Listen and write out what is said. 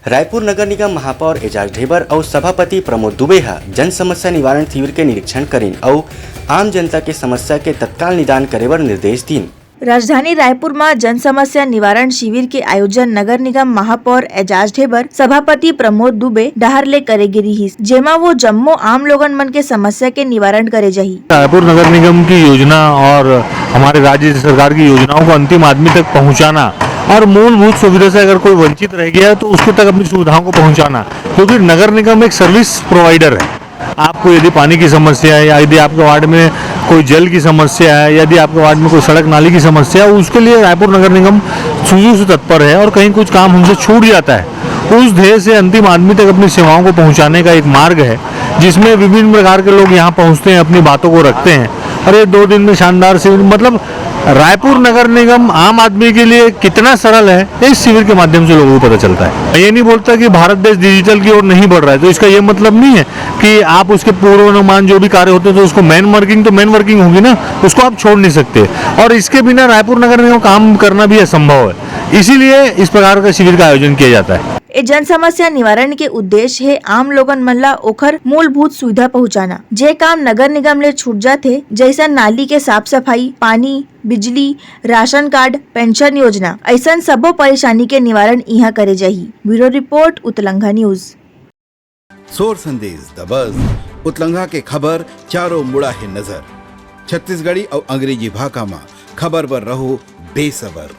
रायपुर नगर निगम महापौर एजाज ढेबर और सभापति प्रमोद दुबे जन समस्या निवारण शिविर के निरीक्षण करीन और आम जनता के समस्या के तत्काल निदान करे बर निर्देश दीन। राजधानी रायपुर में जन समस्या निवारण शिविर के आयोजन नगर निगम महापौर एजाज ढेबर सभापति प्रमोद दुबे डहर ले करे गिरी ही, जेमा वो जम्मो आम लोगन मन के समस्या के निवारण करे जाही। रायपुर नगर निगम की योजना और हमारे राज्य सरकार की योजनाओं को अंतिम आदमी तक पहुंचाना और मूलभूत सुविधा से अगर कोई वंचित रह गया तो उसको तक अपनी सुविधाओं को पहुंचाना, क्योंकि नगर निगम एक सर्विस प्रोवाइडर है। आपको यदि पानी की समस्या है या यदि आपके वार्ड में कोई जल की समस्या है, यदि आपके वार्ड में कोई सड़क नाली की समस्या है, उसके लिए रायपुर नगर निगम शुरू से तत्पर है और कहीं कुछ काम हमसे छूट जाता है उस ध्येय से अंतिम आदमी तक अपनी सेवाओं को पहुंचाने का एक मार्ग है, जिसमें विभिन्न प्रकार के लोग यहाँ पहुँचते हैं, अपनी बातों को रखते हैं और ये 2 दिन में शानदार शिविर, मतलब रायपुर नगर निगम आम आदमी के लिए कितना सरल है इस शिविर के माध्यम से लोगों को पता चलता है। ये नहीं बोलता कि भारत देश डिजिटल की ओर नहीं बढ़ रहा है, तो इसका ये मतलब नहीं है कि आप उसके पूर्वानुमान जो भी कार्य होते हैं तो उसको मैन वर्किंग होगी ना, उसको आप छोड़ नहीं सकते और इसके बिना रायपुर नगर निगम काम करना भी असंभव है। इसीलिए इस प्रकार का शिविर का आयोजन किया जाता है। ए जन समस्या निवारण के उद्देश्य है आम लोगन मन ला ओखर मूलभूत सुविधा पहुंचाना, जे काम नगर निगम ले छूट जाथे, जैसा नाली के साफ सफाई, पानी, बिजली, राशन कार्ड, पेंशन योजना, ऐसा सबो परेशानी के निवारण यहाँ करे जाही। ब्यूरो रिपोर्ट उतलंघा न्यूज। सोर संदेश द बज़ उतलंघा के खबर चारों मुड़ा है नजर। छत्तीसगढ़ी और अंग्रेजी भाषा में खबर बर रहो बेसबर।